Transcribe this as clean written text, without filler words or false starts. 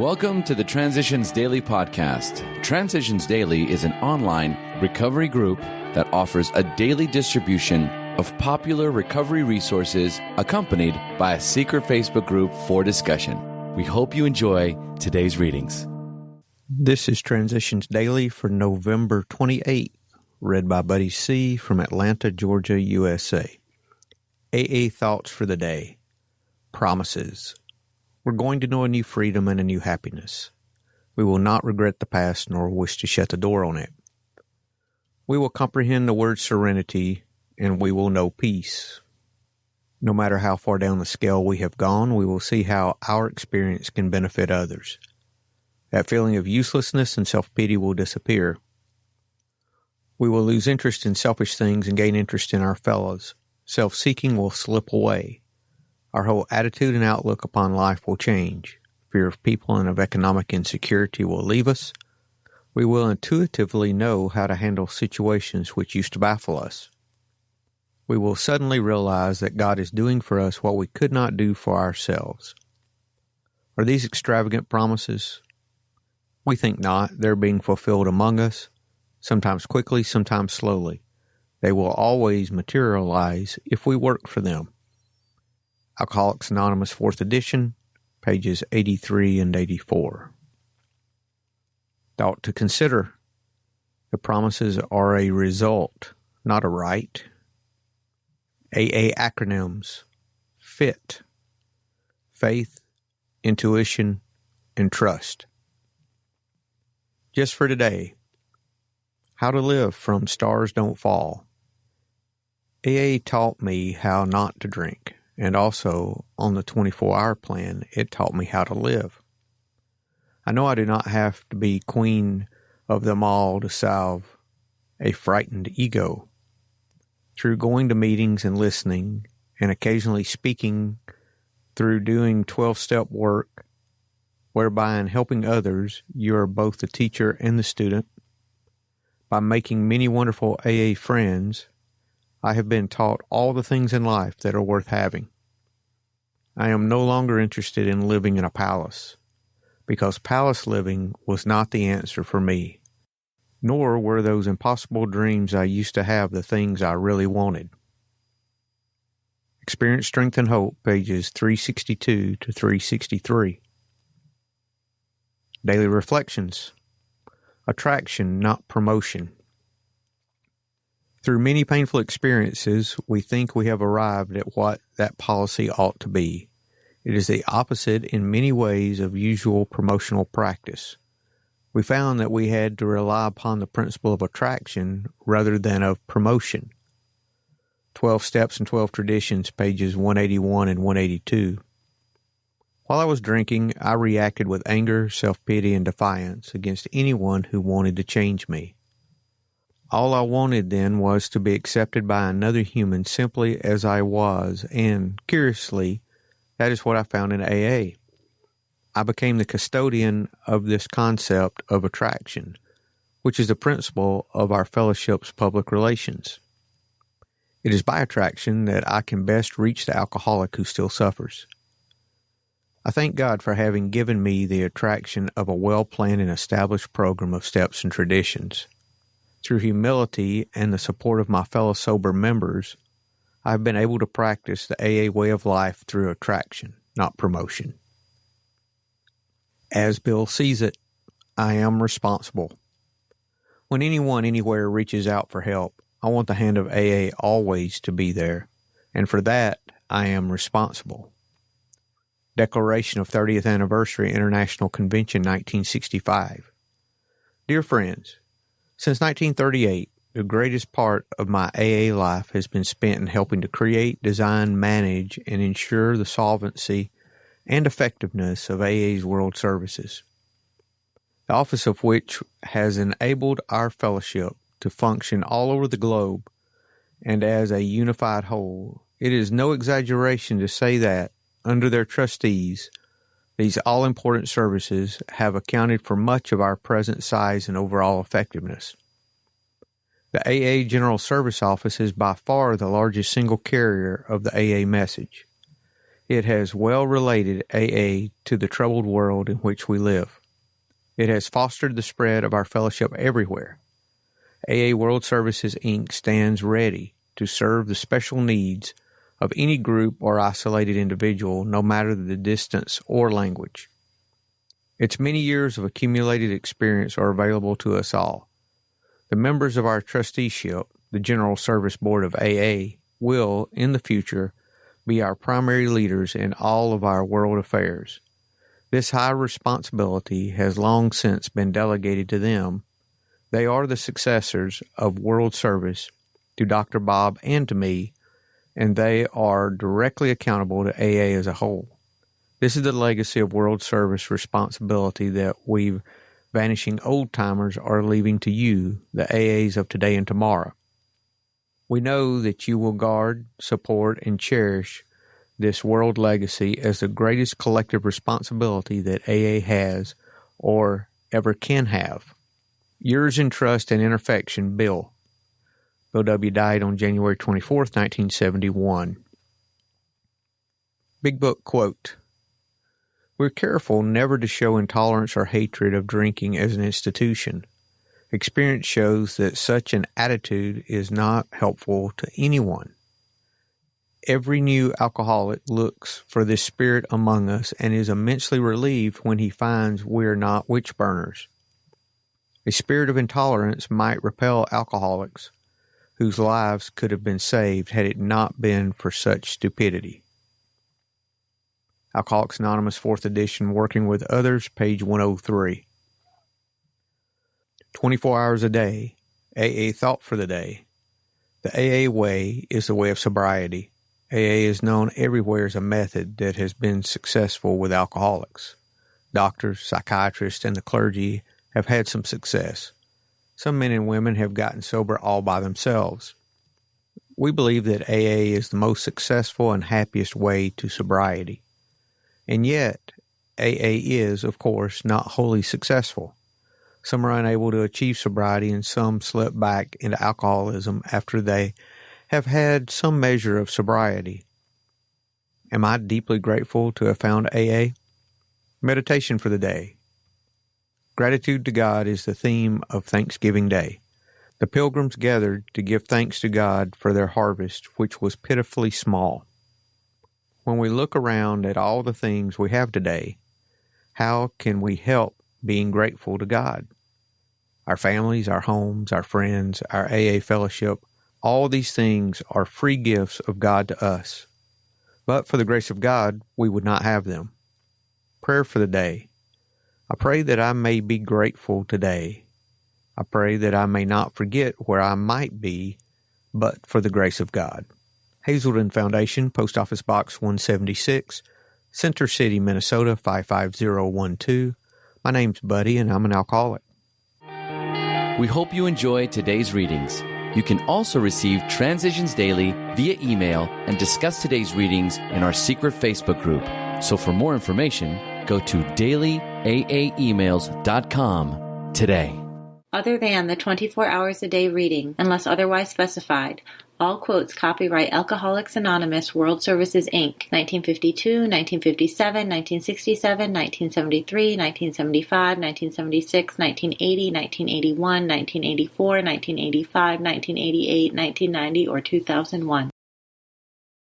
Welcome to the Transitions Daily podcast. Transitions Daily is an online recovery group that offers a daily distribution of popular recovery resources accompanied by a secret Facebook group for discussion. We hope you enjoy today's readings. This is Transitions Daily for November 28th, read by Buddy C. from Atlanta, Georgia, USA. AA thoughts for the day. Promises. We're going to know a new freedom and a new happiness. We will not regret the past nor wish to shut the door on it. We will comprehend the word serenity, and we will know peace. No matter how far down the scale we have gone, we will see how our experience can benefit others. That feeling of uselessness and self-pity will disappear. We will lose interest in selfish things and gain interest in our fellows. Self-seeking will slip away. Our whole attitude and outlook upon life will change. Fear of people and of economic insecurity will leave us. We will intuitively know how to handle situations which used to baffle us. We will suddenly realize that God is doing for us what we could not do for ourselves. Are these extravagant promises? We think not. They're being fulfilled among us, sometimes quickly, sometimes slowly. They will always materialize if we work for them. Alcoholics Anonymous 4th edition, pages 83 and 84. Thought to consider. The promises are a result, not a right. AA acronyms. FIT. Faith, intuition, and trust. Just for today. How to live from Stars Don't Fall. AA taught me how not to drink. And also, on the 24-hour plan, it taught me how to live. I know I do not have to be queen of them all to salve a frightened ego. Through going to meetings and listening, and occasionally speaking, through doing 12-step work, whereby in helping others, you are both the teacher and the student, by making many wonderful AA friends, I have been taught all the things in life that are worth having. I am no longer interested in living in a palace, because palace living was not the answer for me, nor were those impossible dreams I used to have the things I really wanted. Experience, Strength, and Hope, pages 362 to 363. Daily Reflections. Attraction, not promotion. Through many painful experiences, we think we have arrived at what that policy ought to be. It is the opposite in many ways of usual promotional practice. We found that we had to rely upon the principle of attraction rather than of promotion. 12 Steps and 12 Traditions, pages 181 and 182. While I was drinking, I reacted with anger, self-pity, and defiance against anyone who wanted to change me. All I wanted then was to be accepted by another human simply as I was, and, curiously, that is what I found in AA. I became the custodian of this concept of attraction, which is the principle of our fellowship's public relations. It is by attraction that I can best reach the alcoholic who still suffers. I thank God for having given me the attraction of a well-planned and established program of steps and traditions. Through humility and the support of my fellow sober members, I have been able to practice the AA way of life through attraction, not promotion. As Bill sees it, I am responsible. When anyone anywhere reaches out for help, I want the hand of AA always to be there, and for that, I am responsible. Declaration of 30th Anniversary International Convention 1965. Dear friends, since 1938, the greatest part of my AA life has been spent in helping to create, design, manage, and ensure the solvency and effectiveness of AA's world services, the office of which has enabled our fellowship to function all over the globe and as a unified whole. It is no exaggeration to say that, under their trustees, these all-important services have accounted for much of our present size and overall effectiveness. The AA General Service Office is by far the largest single carrier of the AA message. It has well related AA to the troubled world in which we live. It has fostered the spread of our fellowship everywhere. AA World Services, Inc. stands ready to serve the special needs of any group or isolated individual, no matter the distance or language. Its many years of accumulated experience are available to us all. The members of our trusteeship, the General Service Board of AA, will, in the future, be our primary leaders in all of our world affairs. This high responsibility has long since been delegated to them. They are the successors of World Service to Dr. Bob and to me, and they are directly accountable to AA as a whole. This is the legacy of World Service responsibility that we vanishing old-timers are leaving to you, the AAs of today and tomorrow. We know that you will guard, support, and cherish this world legacy as the greatest collective responsibility that AA has or ever can have. Yours in trust and in affection, Bill. Bill W. died on January 24th, 1971. Big Book quote: "We're careful never to show intolerance or hatred of drinking as an institution. Experience shows that such an attitude is not helpful to anyone. Every new alcoholic looks for this spirit among us and is immensely relieved when he finds we're not witch burners. A spirit of intolerance might repel alcoholics whose lives could have been saved had it not been for such stupidity." Alcoholics Anonymous, 4th edition, Working with Others, page 103. 24 hours a day, AA thought for the day. The AA way is the way of sobriety. AA is known everywhere as a method that has been successful with alcoholics. Doctors, psychiatrists, and the clergy have had some success. Some men and women have gotten sober all by themselves. We believe that AA is the most successful and happiest way to sobriety. And yet, AA is, of course, not wholly successful. Some are unable to achieve sobriety, and some slip back into alcoholism after they have had some measure of sobriety. Am I deeply grateful to have found AA? Meditation for the day. Gratitude to God is the theme of Thanksgiving Day. The pilgrims gathered to give thanks to God for their harvest, which was pitifully small. When we look around at all the things we have today, how can we help being grateful to God? Our families, our homes, our friends, our AA fellowship, all these things are free gifts of God to us. But for the grace of God, we would not have them. Prayer for the day. I pray that I may be grateful today. I pray that I may not forget where I might be, but for the grace of God. Hazelden Foundation, Post Office Box 176, Center City, Minnesota 55012. My name's Buddy, and I'm an alcoholic. We hope you enjoyed today's readings. You can also receive Transitions Daily via email and discuss today's readings in our secret Facebook group. So for more information, go to dailyaaemails.com today. Other than the 24 hours a day reading, unless otherwise specified, all quotes copyright Alcoholics Anonymous World Services, Inc., 1952, 1957, 1967, 1973, 1975, 1976, 1980, 1981, 1984, 1985, 1988, 1990, or 2001.